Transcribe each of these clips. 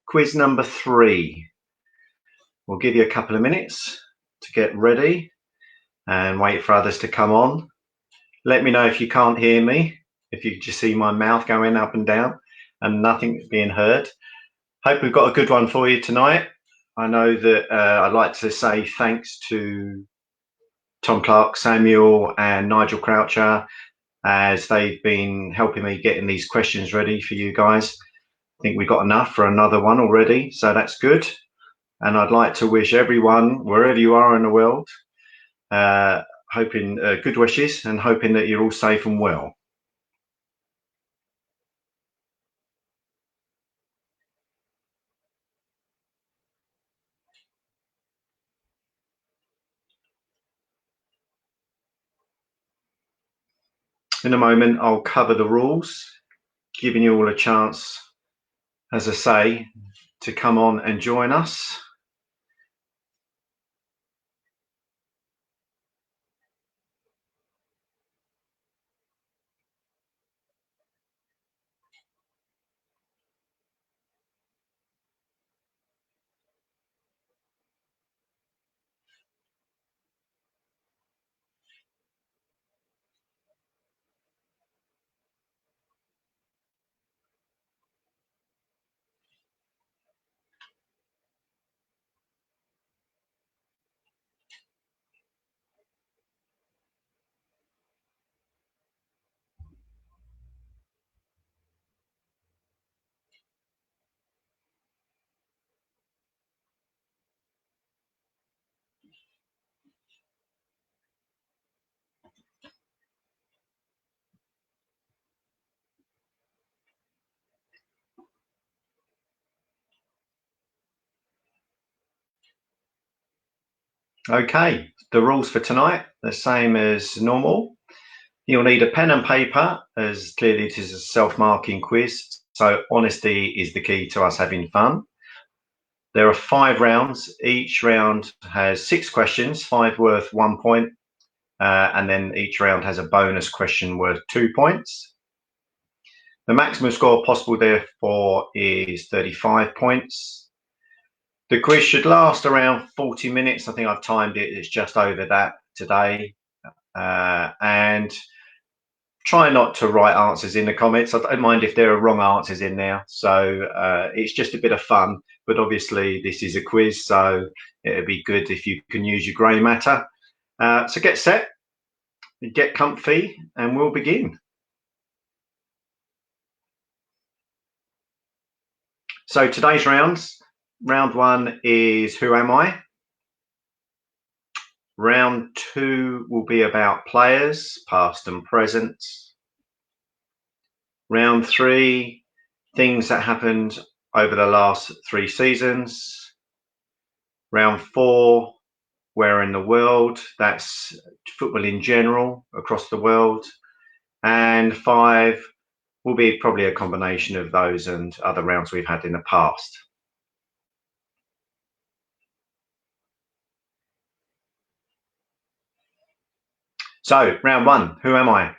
quiz number 3. We'll give you a couple of minutes to get ready and wait for others to come on. Let me know if you can't hear me, if you just see my mouth going up and down and nothing being heard. Hope we've got a good one for you tonight. I know that I'd like to say thanks to Tom Clark, Samuel and Nigel Croucher, as they've been helping me getting these questions ready for you guys. I think we've got enough for another one already, so that's good. And I'd like to wish everyone, wherever you are in the world, hoping good wishes and hoping that you're all safe and well. In a moment, I'll cover the rules, giving you all a chance, as I say, to come on and join us. Okay, the rules for tonight, the same as normal. You'll need a pen and paper, as clearly it is a self-marking quiz, so honesty is the key to us having fun. There are 5 rounds. Each round has 6 questions, 5 worth 1 point, and then each round has a bonus question worth 2 points. The maximum score possible, therefore, is 35 points. The quiz should last around 40 minutes. I think I've timed it. It's just over that today. And try not to write answers in the comments. I don't mind if there are wrong answers in there. So it's just a bit of fun. But obviously, this is a quiz, so it'd be good if you can use your grey matter. So get set, get comfy, and we'll begin. So today's rounds. Round 1 is Who Am I? Round 2 will be about players, past and present. Round 3, things that happened over the last 3 seasons. Round 4, where in the world, that's football in general across the world. And 5 will be probably a combination of those and other rounds we've had in the past. So, round 1, who am I?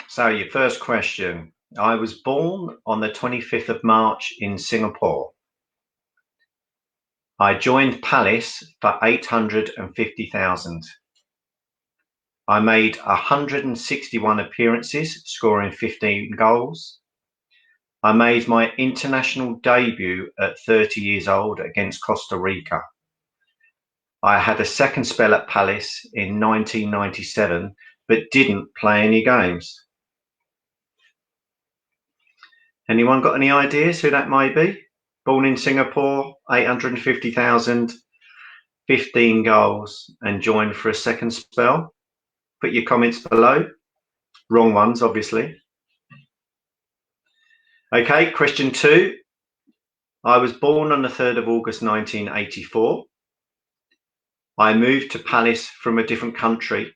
So, your first question. I was born on the 25th of March in Singapore. I joined Palace for 850,000. I made 161 appearances, scoring 15 goals. I made my international debut at 30 years old against Costa Rica. I had a second spell at Palace in 1997, but didn't play any games. Anyone got any ideas who that may be? Born in Singapore, 850,000, 15 goals, and joined for a second spell. Put your comments below. Wrong ones, obviously. Okay, question 2. I was born on the 3rd of August 1984. I moved to Palace from a different country.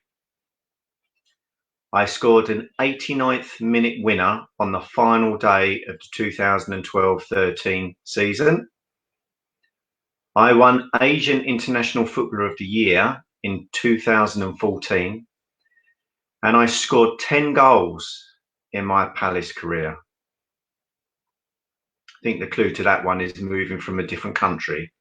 I scored an 89th minute winner on the final day of the 2012-13 season. I won Asian International Footballer of the Year in 2014. And I scored 10 goals in my Palace career? I think the clue to that one is moving from a different country.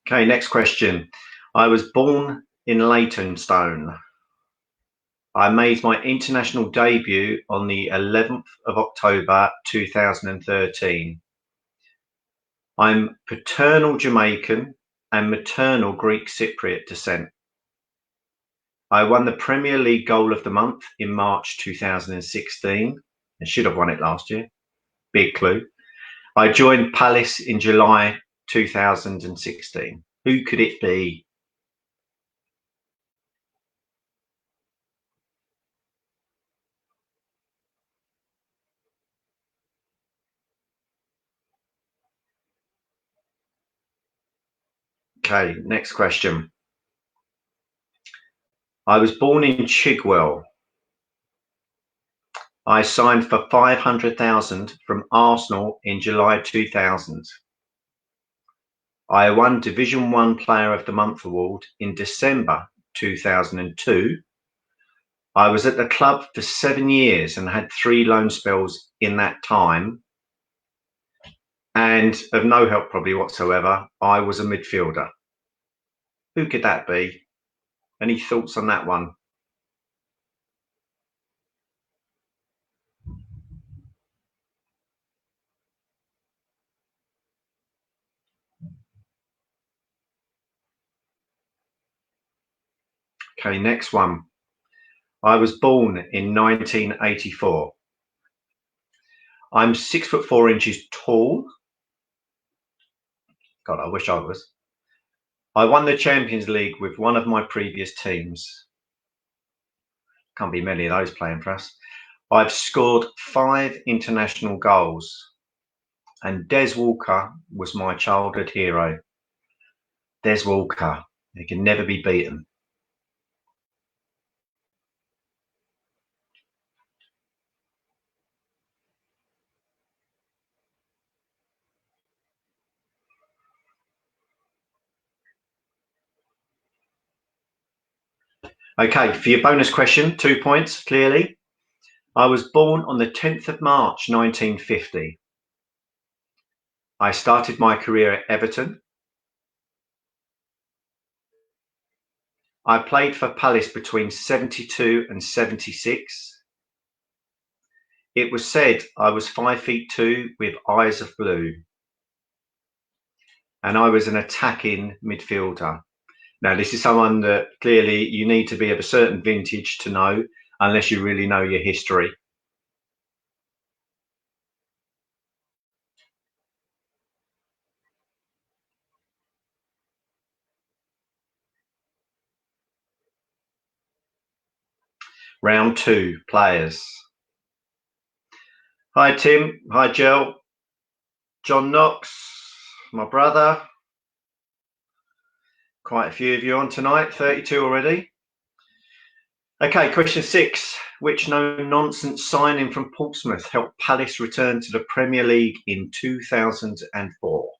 Okay, next question. I was born in Leytonstone. I made my international debut on the 11th of October 2013. I'm paternal Jamaican and maternal Greek Cypriot descent. I won the Premier League Goal of the Month in March 2016 and should have won it last year. Big clue. I joined Palace in July 2016. Who could it be? Okay, next question. I was born in Chigwell. I signed for 500,000 from Arsenal in July 2000. I won Division 1 Player of the Month award in December 2002. I was at the club for 7 years and had 3 loan spells in that time. And of no help probably whatsoever, I was a midfielder. Who could that be? Any thoughts on that one? Okay, next one. I was born in 1984. I'm 6'4" tall. God, I wish I was. I won the Champions League with one of my previous teams. Can't be many of those playing for us. I've scored 5 international goals. And Des Walker was my childhood hero. Des Walker, he can never be beaten. Okay, for your bonus question, 2 points, clearly. I was born on the 10th of March, 1950. I started my career at Everton. I played for Palace between 72 and 76. It was said I was 5'2" with eyes of blue. And I was an attacking midfielder. Now, this is someone that clearly you need to be of a certain vintage to know, unless you really know your history. Round 2, players. Hi, Tim. Hi, Jill. John Knox, my brother. Quite a few of you on tonight, 32 already. Okay, question 6. Which no-nonsense signing from Portsmouth helped Palace return to the Premier League in 2004?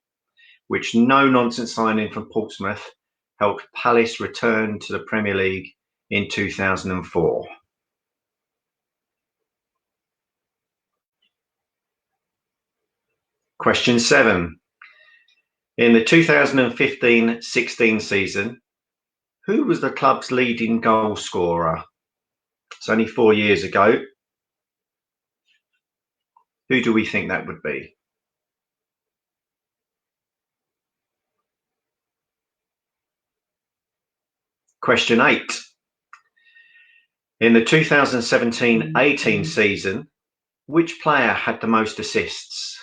Which no-nonsense signing from Portsmouth helped Palace return to the Premier League in 2004? Question 7. In the 2015-16 season, who was the club's leading goal scorer? It's only 4 years ago. Who do we think that would be? Question 8. In the 2017-18 season, which player had the most assists?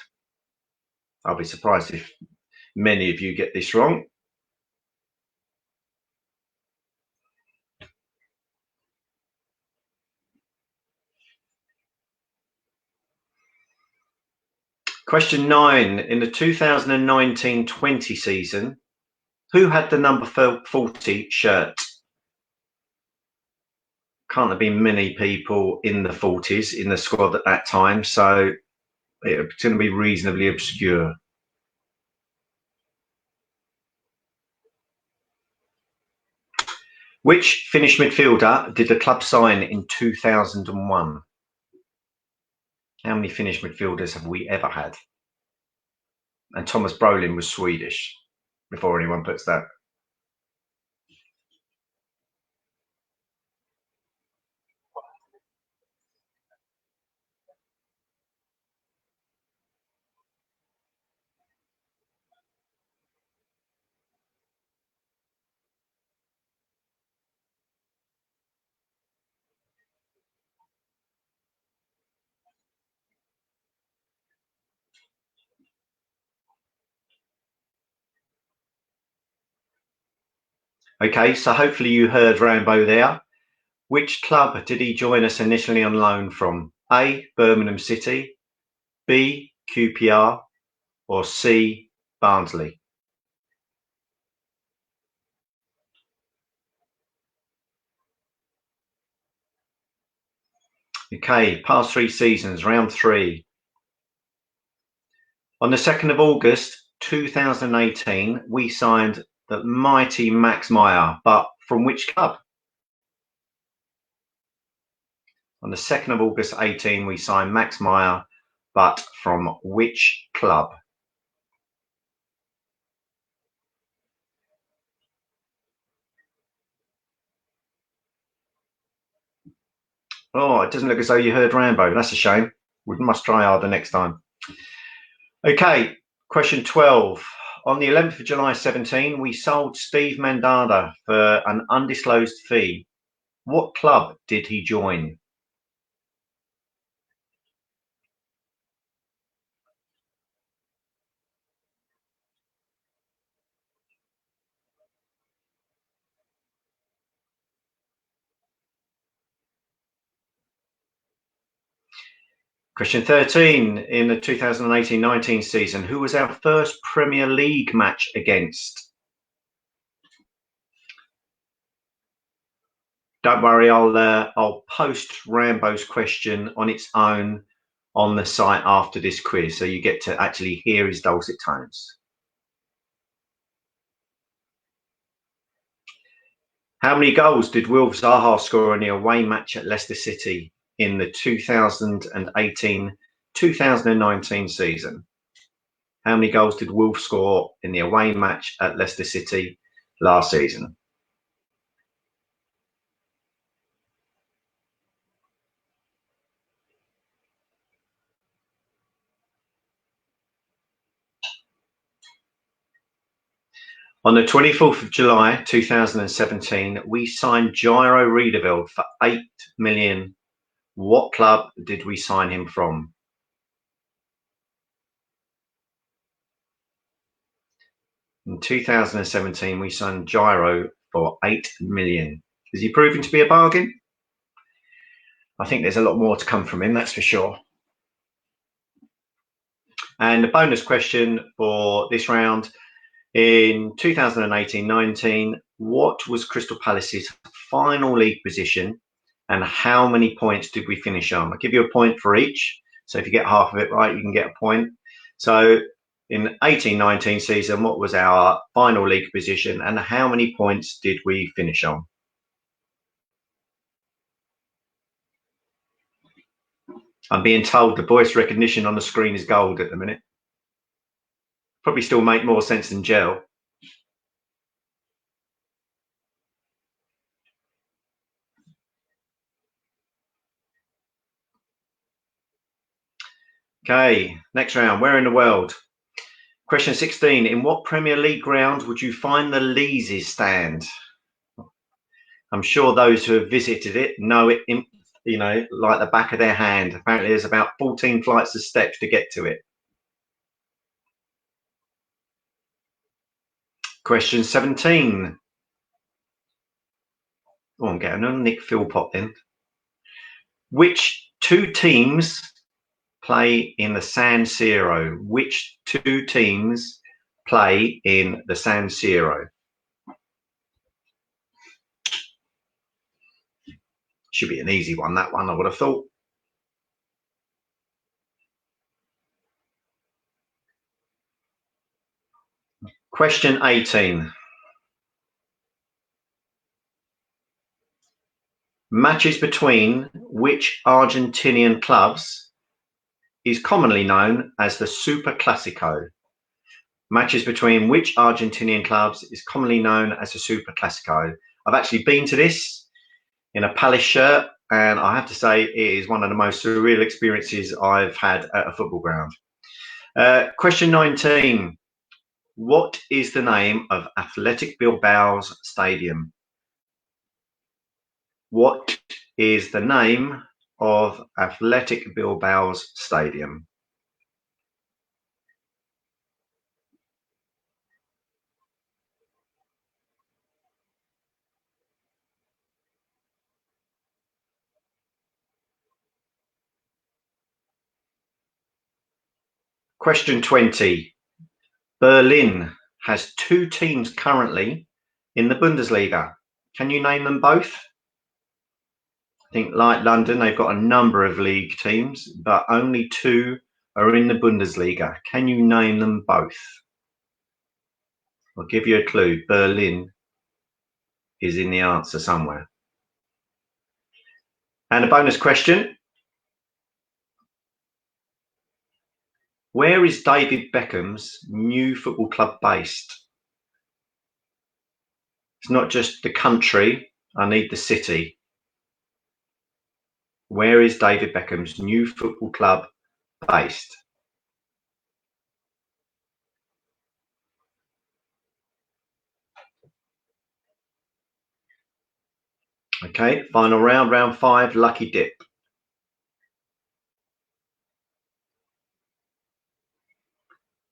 I'll be surprised if many of you get this wrong. Question 9. In the 2019-20 season, who had the number 40 shirt? Can't have been many people in the 40s in the squad at that time, so It's going to be reasonably obscure. Which Finnish midfielder did the club sign in 2001? How many Finnish midfielders have we ever had? And Thomas Brolin was Swedish, before anyone puts that. Okay, so hopefully you heard Rambo there. Which club did he join us initially on loan from? A, Birmingham City, B, QPR, or C, Barnsley? Okay, past 3 seasons, round 3. On the 2nd of August 2018, we signed the mighty Max Meyer, but from which club? On the 2nd of August 18, we signed Max Meyer, but from which club? Oh, it doesn't look as though you heard Rambo. That's a shame. We must try harder next time. Okay, question 12. On the 11th of July 17, we sold Steve Mandanda for an undisclosed fee. What club did he join? Question 13. In the 2018-19 season, who was our first Premier League match against? Don't worry, I'll post Rambo's question on its own on the site after this quiz, so you get to actually hear his dulcet tones. How many goals did Wilf Zaha score in the away match at Leicester City in the 2018-2019 season? How many goals did Wolf score in the away match at Leicester City last season? On the 24th of July 2017, we signed Jairo Riedeveld for 8 million. What club did we sign him from? In 2017, we signed Jairo for 8 million. Is he proving to be a bargain? I think there's a lot more to come from him, that's for sure. And the bonus question for this round, in 2018-19, what was Crystal Palace's final league position and how many points did we finish on? I'll give you a point for each. So if you get half of it right, you can get a point. So in 18-19 season, what was our final league position and how many points did we finish on? I'm being told the voice recognition on the screen is gold at the minute. Probably still make more sense than gel. Okay, next round. Where in the world? Question 16. In what Premier League ground would you find the Leazes stand? I'm sure those who have visited it know it, you know, like the back of their hand. Apparently there's about 14 flights of steps to get to it. Question 17. Oh, I'm getting on Nick Philpott then. Which two teams play in the San Siro? Which two teams play in the San Siro? Should be an easy one, that one, I would have thought. Question 18. Matches between which Argentinian clubs is commonly known as the Super Clasico? Matches between which Argentinian clubs is commonly known as the Super Clasico? I've actually been to this in a Palace shirt, and I have to say it is one of the most surreal experiences I've had at a football ground. Question 19. What is the name of Athletic Bilbao's stadium? What is the name of Athletic Bilbao's stadium? Question 20. Berlin has two teams currently in the Bundesliga. Can you name them both? I think, like London, they've got a number of league teams, but only two are in the Bundesliga. Can you name them both? I'll give you a clue. Berlin is in the answer somewhere. And a bonus question. Where is David Beckham's new football club based? It's not just the country, I need the city. Where is David Beckham's new football club based? Okay, final round, round 5, lucky dip.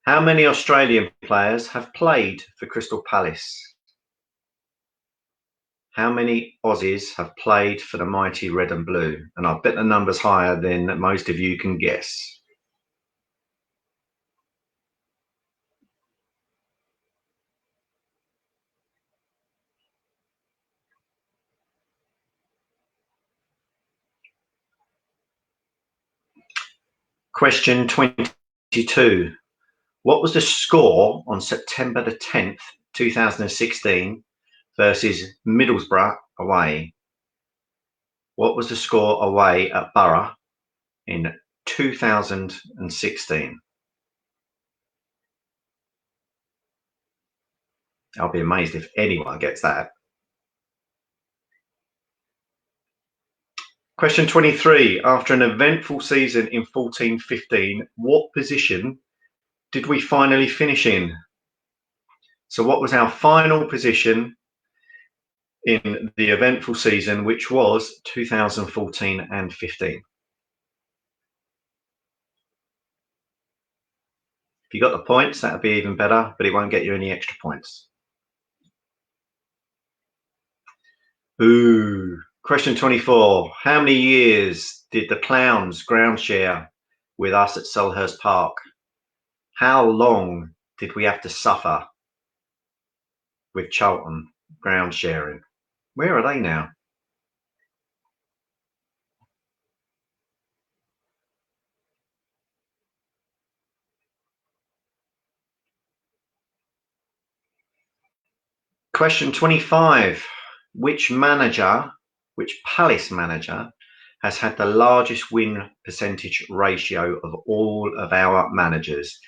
How many Australian players have played for Crystal Palace? How many Aussies have played for the mighty Red and Blue? And I bet the number's higher than most of you can guess. Question 22. What was the score on September the 10th, 2016 versus Middlesbrough away? What was the score away at Borough in 2016? I'll be amazed if anyone gets that. Question 23. After an eventful season in 14-15, what position did we finally finish in? So what was our final position in the eventful season, which was 2014 and 15? If you got the points, that would be even better, but it won't get you any extra points. Ooh. Question 24. How many years did the Clowns ground share with us at Selhurst Park? How long did we have to suffer with Charlton ground sharing? Where are they now? Question 25. Which Palace manager has had the largest win percentage ratio of all of our managers?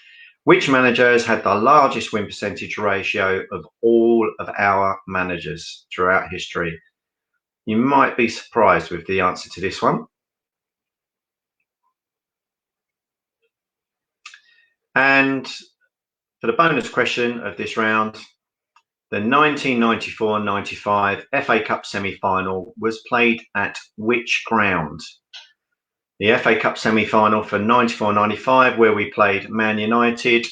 Which manager has had the largest win percentage ratio of all of our managers throughout history? You might be surprised with the answer to this one. And for the bonus question of this round, the 1994-95 FA Cup semi-final was played at which ground? The FA Cup semi-final for 94-95, where we played Man United,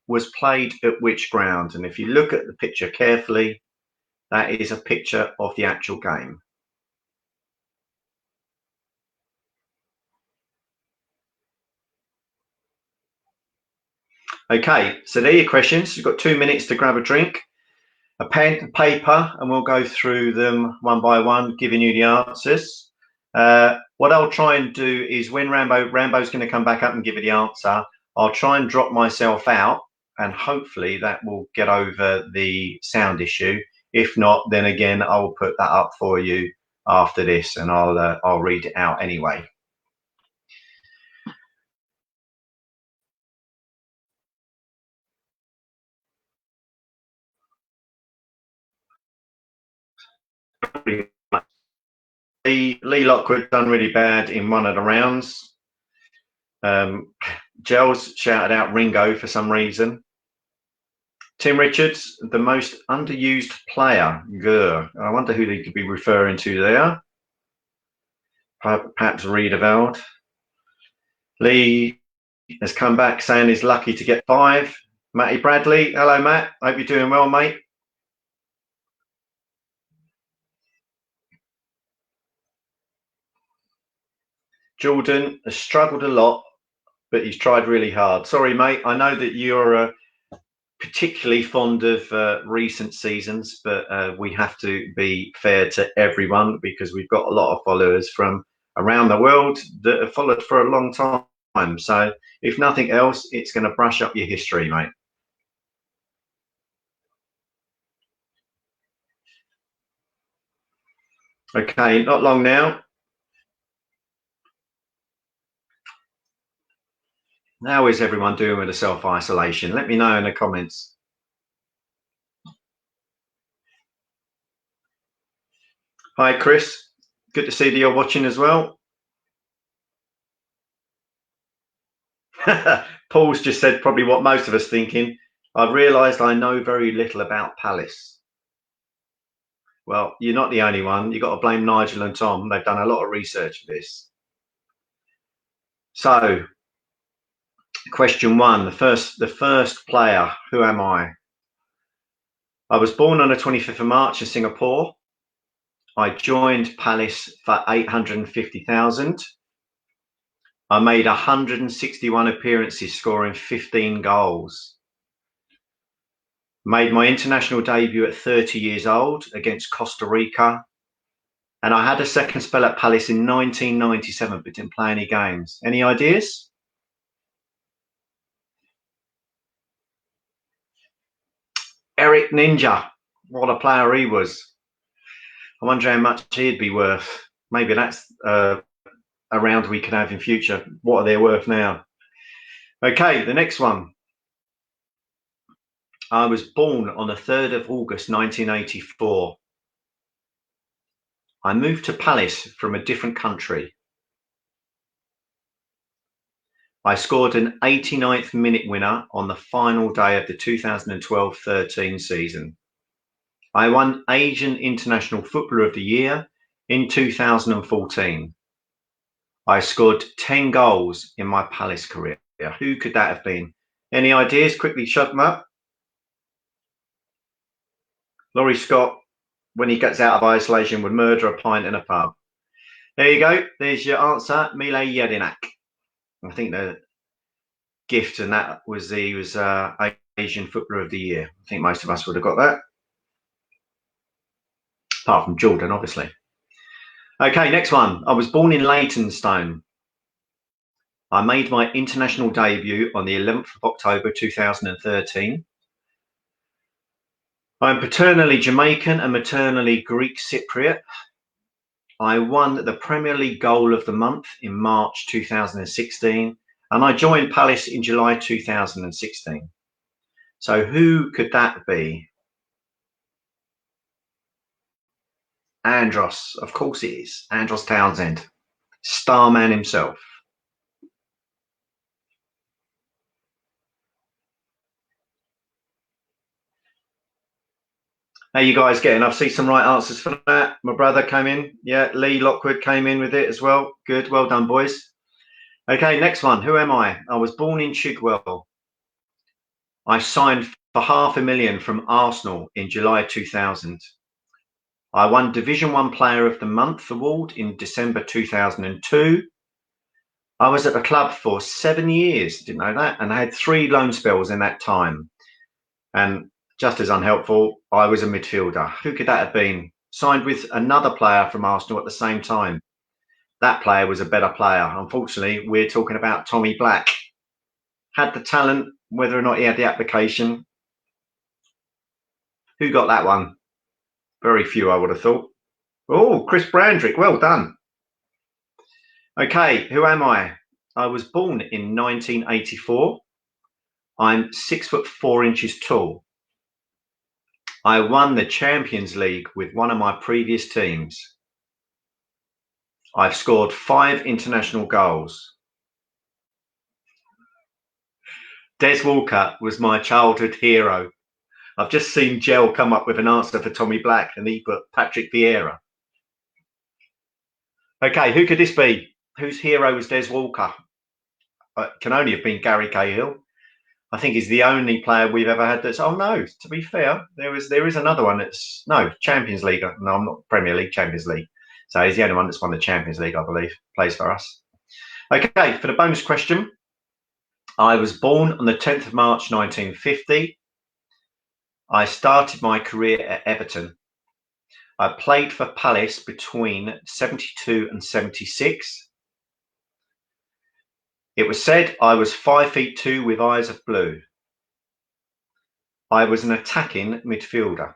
was played at which ground? And if you look at the picture carefully, that is a picture of the actual game. Okay, so there are your questions. You've got 2 minutes to grab a drink, a pen and paper, and we'll go through them one by one, giving you the answers. What I'll try and do is when Rambo's going to come back up and give you the answer, I'll try and drop myself out and hopefully that will get over the sound issue. If not, then again, I will put that up for you after this, and I'll read it out anyway. Lee Lockwood done really bad in one of the rounds. Gels shouted out Ringo for some reason. Tim Richards, the most underused player. Grr. I wonder who they could be referring to there. Perhaps Riedewald. Lee has come back saying he's lucky to get 5. Matty Bradley. Hello, Matt. Hope you're doing well, mate. Jordan has struggled a lot, but he's tried really hard. Sorry, mate. I know that you're particularly fond of recent seasons, but we have to be fair to everyone because we've got a lot of followers from around the world that have followed for a long time. So if nothing else, it's going to brush up your history, mate. Okay, not long now. How is everyone doing with the self-isolation? Let me know in the comments. Hi, Chris. Good to see that you're watching as well. Paul's just said probably what most of us thinking. I've realised I know very little about Palace. Well, you're not the only one. You've got to blame Nigel and Tom. They've done a lot of research for this. So, question 1, the first player. Who am I? I was born on the 25th of March in Singapore. I joined Palace for 850,000. I made 161 appearances, scoring 15 goals. Made my international debut at 30 years old against Costa Rica. And I had a second spell at Palace in 1997, but didn't play any games. Any ideas? Eric Ninja. What a player he was. I wonder how much he'd be worth. Maybe that's a round we could have in future. What are they worth now? Okay, the next one. I was born on the 3rd of August 1984. I moved to Palace from a different country. I scored an 89th minute winner on the final day of the 2012-13 season. I won Asian International Footballer of the Year in 2014. I scored 10 goals in my Palace career. Who could that have been? Any ideas? Quickly shut them up. Laurie Scott, when he gets out of isolation, would murder a pint in a pub. There you go. There's your answer, Mile Jedinak. I think the gift, and that was he was Asian Footballer of the Year. I think most of us would have got that, apart from Jordan, obviously. Okay, next one. I was born in Leytonstone. I made my international debut on the 11th of October 2013. I'm paternally Jamaican and maternally Greek Cypriot. I won the Premier League Goal of the Month in March 2016, and I joined Palace in July 2016. So who could that be? Andros, of course it is. Andros Townsend, Starman himself. How you guys getting? I've seen some right answers for that. My brother came in. Yeah, Lee Lockwood came in with it as well. Good, well done, boys. Okay, next one. Who am I? I was born in Chigwell. I signed for $500,000 from Arsenal in July 2000. I won Division 1 Player of the Month award in December 2002. I was at the club for 7 years, didn't know that, and I had 3 loan spells in that time. And just as unhelpful, I was a midfielder. Who could that have been? Signed with another player from Arsenal at the same time. That player was a better player. Unfortunately, we're talking about Tommy Black. Had the talent, whether or not he had the application. Who got that one? Very few, I would have thought. Oh, Chris Brandrick, well done. Okay, who am I? I was born in 1984. I'm 6'4" tall. I won the Champions League with one of my previous teams. I've scored 5 international goals. Des Walker was my childhood hero. I've just seen Gel come up with an answer for Tommy Black, and he put Patrick Vieira. Okay, who could this be? Whose hero was Des Walker? It can only have been Gary Cahill. I think he's the only player we've ever had that's. Oh no! To be fair, there is another one that's Champions League. No, I'm not Premier League, Champions League. So he's the only one that's won the Champions League, I believe. Plays for us. Okay, for the bonus question, I was born on the 10th of March 1950. I started my career at Everton. I played for Palace between 72 and 76. It was said I was 5'2" with eyes of blue. I was an attacking midfielder.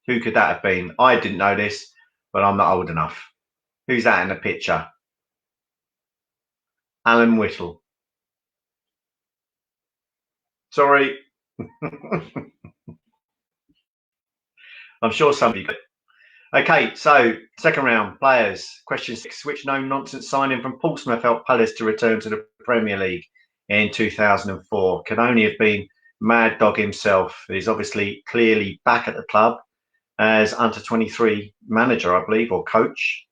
Who could that have been? I didn't know this, but I'm not old enough. Who's that in the picture? Alan Whittle. Sorry. I'm sure somebody could. Okay, so second round, players. Question 6. Which no-nonsense signing from Portsmouth helped Palace to return to the Premier League in 2004? Can only have been Mad Dog himself. He's obviously clearly back at the club as under-23 manager, I believe, or coach.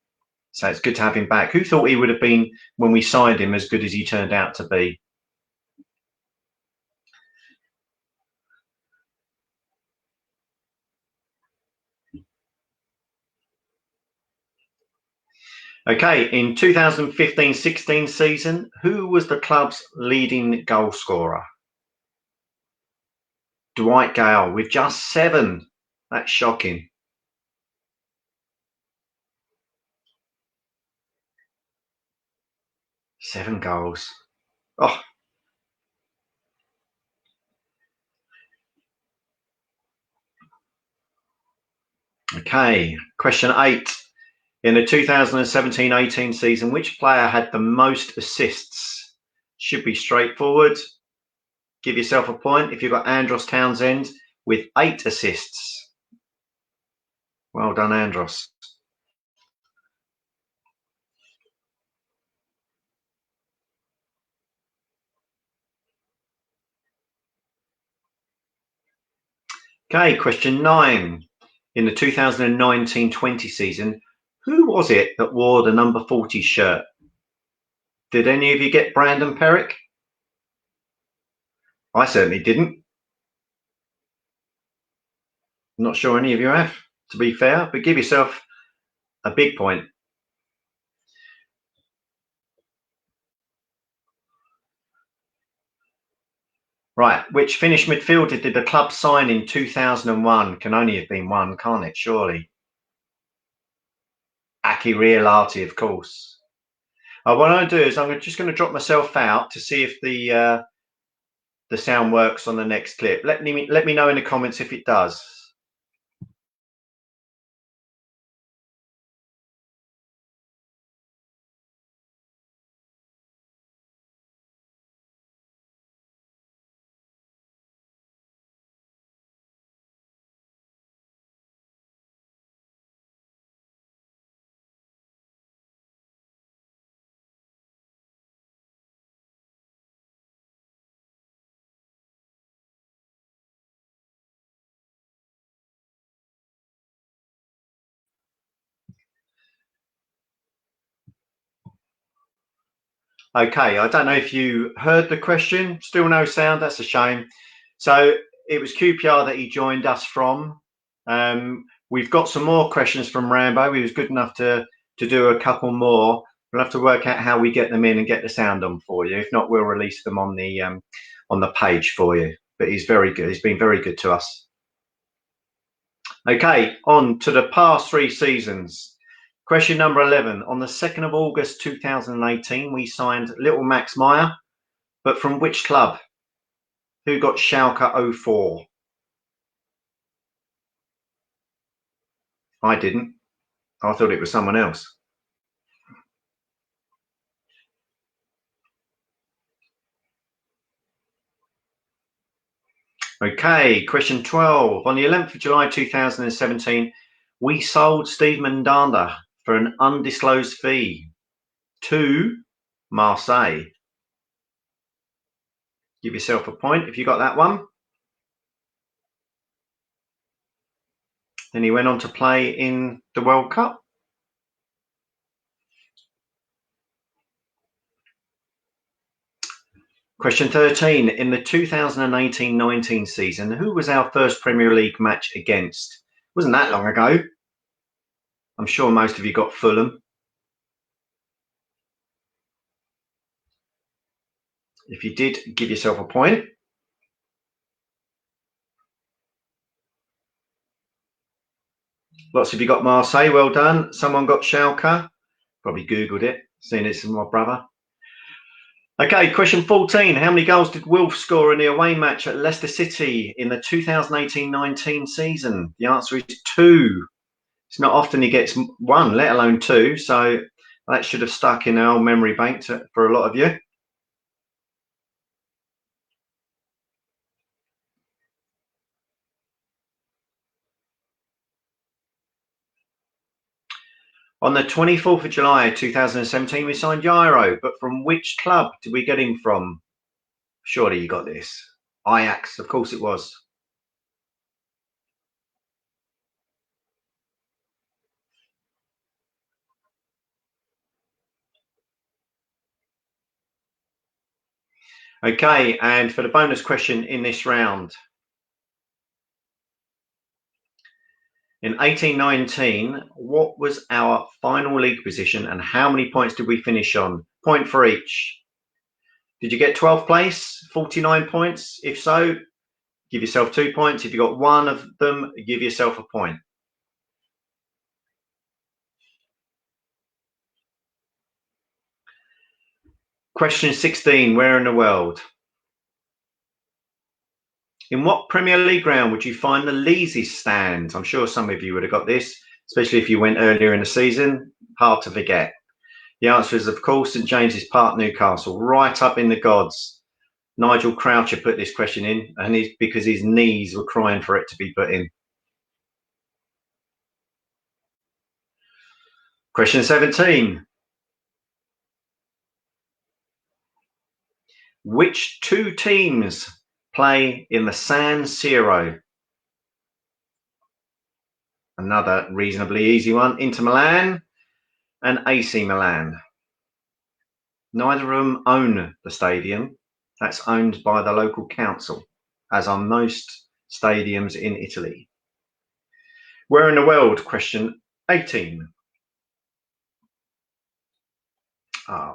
So it's good to have him back. Who thought he would have been, when we signed him, as good as he turned out to be? Okay, in 2015-16 season, who was the club's leading goal scorer? Dwight Gale with just 7. That's shocking. Seven goals. Oh. Okay, question 8. In the 2017-18 season, which player had the most assists? Should be straightforward. Give yourself a point if you've got Andros Townsend with 8 assists. Well done, Andros. Okay, question 9. In the 2019-20 season, who was it that wore the number 40 shirt? Did any of you get Brandon Perrick? I certainly didn't. I'm not sure any of you have, to be fair, but give yourself a big point. Right, which Finnish midfielder did the club sign in 2001? Can only have been one, can't it, surely? Aki Riolahti, of course. What I'm going to do is I'm just going to drop myself out to see if the sound works on the next clip. Let me know in the comments if it does. Okay, I don't know if you heard the question. Still no sound. That's a shame. So it was QPR that he joined us from. We've got some more questions from Rambo. He was good enough to do a couple more. We'll have to work out how we get them in and get the sound on for you. If not, we'll release them on the page for you. But he's very good. He's been very good to us. Okay, on to the past 3 seasons. Question number 11. On the 2nd of August 2018, we signed Little Max Meyer, but from which club? Who got Schalke 04? I didn't. I thought it was someone else. Okay, question 12. On the 11th of July 2017, we sold Steve Mandanda for an undisclosed fee to Marseille. Give yourself a point if you got that one. Then he went on to play in the World Cup. Question 13. In the 2018-19 season, who was our first Premier League match against? Wasn't that long ago. I'm sure most of you got Fulham. If you did, give yourself a point. Lots of you got Marseille. Well done. Someone got Schalke. Probably Googled it, seeing it's my brother. Okay, question 14. How many goals did Wolves score in the away match at Leicester City in the 2018-19 season? The answer is 2. It's not often he gets 1, let alone 2. So that should have stuck in our memory bank for a lot of you. On the 24th of July 2017, we signed Jairo, but from which club did we get him from? Surely you got this. Ajax, of course it was. Okay, and for the bonus question in this round. In 18-19, what was our final league position and how many points did we finish on? Point for each. Did you get 12th place, 49 points? If so, give yourself 2 points. If you got one of them, give yourself a point. Question 16, where in the world? In what Premier League ground would you find the Leazes stand? I'm sure some of you would have got this, especially if you went earlier in the season. Hard to forget. The answer is, of course, St James's Park, Newcastle, right up in the gods. Nigel Croucher put this question in, and because his knees were crying for it to be put in. Question 17. Which 2 teams play in the San Siro? Another reasonably easy one. Inter Milan and AC Milan. Neither of them own the stadium. That's owned by the local council, as are most stadiums in Italy. Where in the world? Question 18.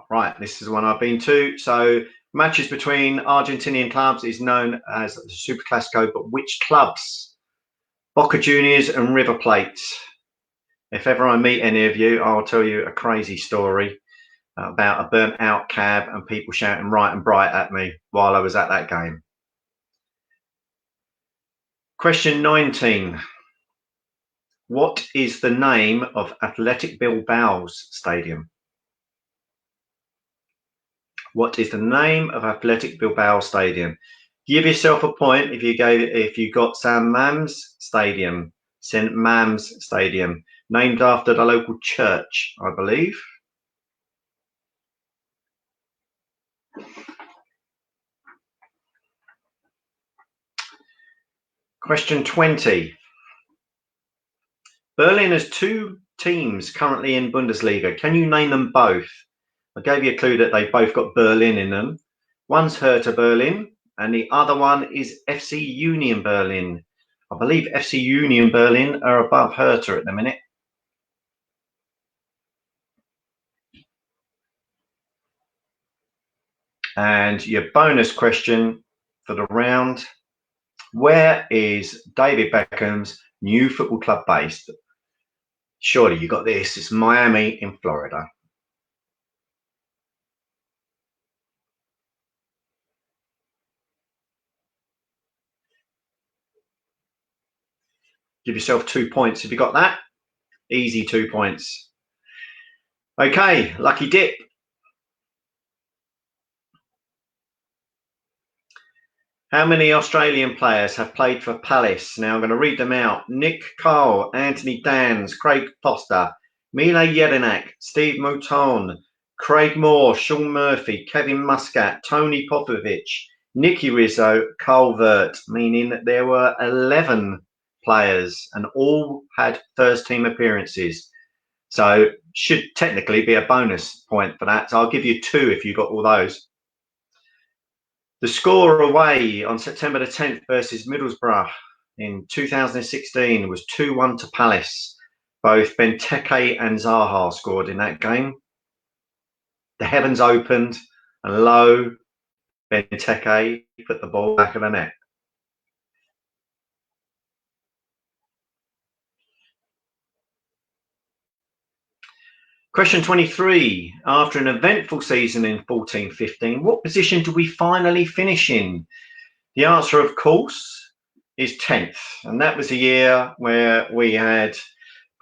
Right, this is the one I've been to. So matches between Argentinian clubs is known as the Super Classico, but which clubs? Boca Juniors and River Plate. If ever I meet any of you, I'll tell you a crazy story about a burnt out cab and people shouting right and bright at me while I was at that game. Question 19. What is the name of Athletic Bilbao's stadium? What is the name of Athletic Bilbao Stadium? Give yourself a point if you got St Mam's Stadium, St Mam's Stadium, named after the local church, I believe. Question 20. Berlin has 2 teams currently in Bundesliga. Can you name them both? I gave you a clue that they both got Berlin in them. One's Hertha Berlin and the other one is FC Union Berlin. I believe FC Union Berlin are above Hertha at the minute. And your bonus question for the round, where is David Beckham's new football club based? Surely you got this. It's Miami in Florida. Give yourself 2 points if you got that. Easy 2 points. Okay, lucky dip. How many Australian players have played for Palace? Now I'm going to read them out. Nick Cole, Anthony Dans, Craig Foster, Mile Jedinak, Steve Mouton, Craig Moore, Sean Murphy, Kevin Muscat, Tony Popovich, Nicky Rizzo, Carl Vert, meaning that there were 11 players and all had first team appearances. So should technically be a bonus point for that. So I'll give you 2 if you got all those. The score away on September the 10th versus Middlesbrough in 2016 was 2-1 to Palace. Both Benteke and Zaha scored in that game. The heavens opened and lo, Benteke put the ball back of the net. Question 23. After an eventful season in 14-15, what position do we finally finish in? The answer, of course, is 10th. And that was a year where we had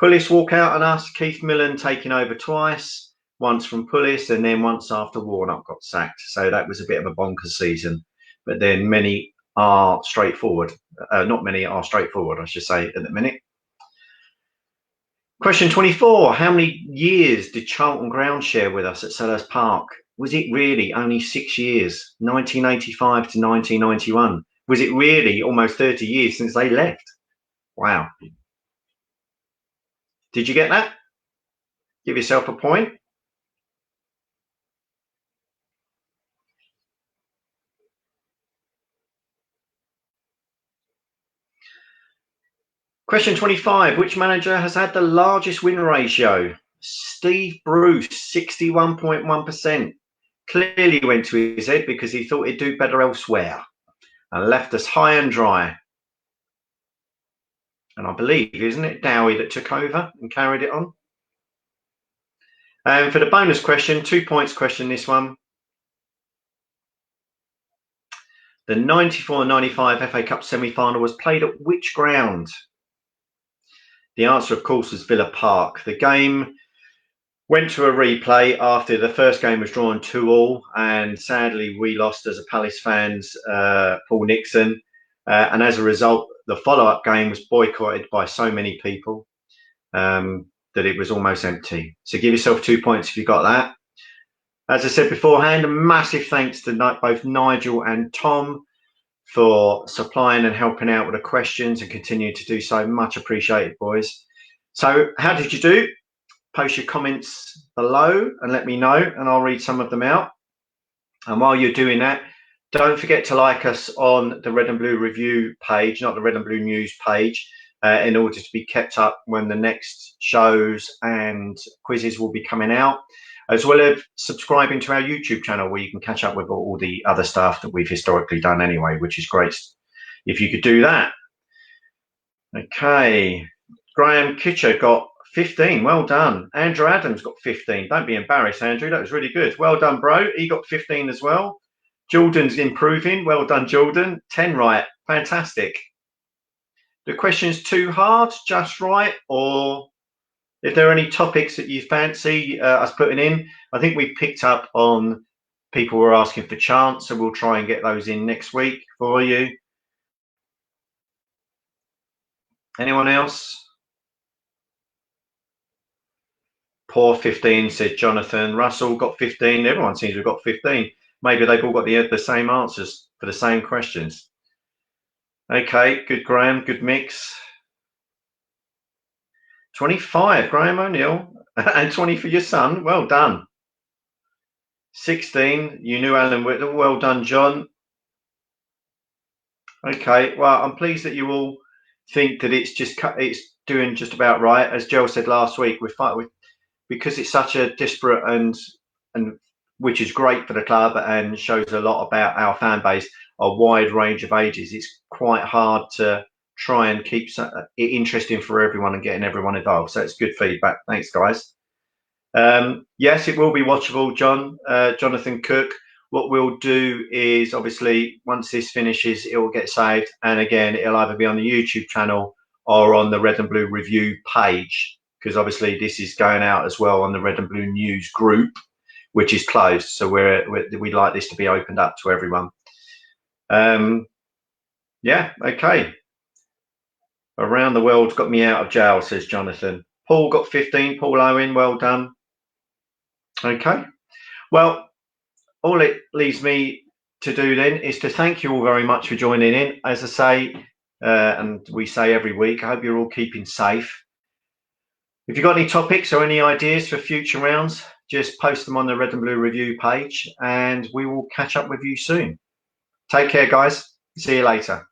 Pullis walk out on us, Keith Millen taking over twice, once from Pullis and then once after Warnock got sacked. So that was a bit of a bonkers season. But then many are straightforward. Not many are straightforward, I should say, at the minute. Question 24. How many years did Charlton Ground share with us at Selhurst Park? Was it really only 6 years, 1985 to 1991? Was it really almost 30 years since they left? Wow. Did you get that? Give yourself a point. Question 25. Which manager has had the largest win ratio? Steve Bruce, 61.1%. Clearly went to his head because he thought he'd do better elsewhere and left us high and dry. And I believe, isn't it Dowie that took over and carried it on? And for the bonus question, 2 points question, this one. The 94-95 FA Cup semi-final was played at which ground? The answer, of course, was Villa Park. The game went to a replay after the first game was drawn 2-2, and sadly we lost as a Palace fans, Paul Nixon. And as a result, the follow-up game was boycotted by so many people that it was almost empty. So give yourself 2 points if you got that. As I said beforehand, a massive thanks to both Nigel and Tom for supplying and helping out with the questions and continuing to do so. Much appreciated, boys. So how did you do? Post your comments below and let me know, and I'll read some of them out. And while you're doing that, don't forget to like us on the Red and Blue Review page, not the Red and Blue News page, in order to be kept up when the next shows and quizzes will be coming out, as well as subscribing to our YouTube channel where you can catch up with all the other stuff that we've historically done anyway, which is great if you could do that. Okay, Graham Kitcher got 15. Well done. Andrew Adams got 15. Don't be embarrassed, Andrew. That was really good. Well done, bro. He got 15 as well. Jordan's improving. Well done, Jordan. 10 right. Fantastic. The question's too hard, just right, or if there are any topics that you fancy us putting in? I think we picked up on people were asking for chants, so we'll try and get those in next week for you. Anyone else? Poor 15, said Jonathan. Russell got 15. Everyone seems to have got 15. Maybe they've all got the same answers for the same questions. Okay, good, Graham. Good mix. 25, Graham O'Neill. And 20 for your son. Well done. 16, you knew Alan Whittle. Well done, John. Okay, well, I'm pleased that you all think that it's doing just about right. As Joel said last week, because it's such a disparate and which is great for the club and shows a lot about our fan base, a wide range of ages. It's quite hard to try and keep it interesting for everyone and getting everyone involved. So it's good feedback. Thanks, guys. Yes, it will be watchable, Jonathan Cook. What we'll do is, obviously, once this finishes, it will get saved. And again, it'll either be on the YouTube channel are on the Red and Blue review page, because obviously this is going out as well on the Red and Blue news group, which is closed. So we like this to be opened up to everyone. Yeah, okay. Around the world got me out of jail, says Jonathan. Paul got 15. Paul Owen, well done. Okay. Well, all it leaves me to do then is to thank you all very much for joining in. As I say, and we say every week, I hope you're all keeping safe. If you've got any topics or any ideas for future rounds, just post them on the Red and Blue review page, and we will catch up with you soon. Take care, guys. See you later.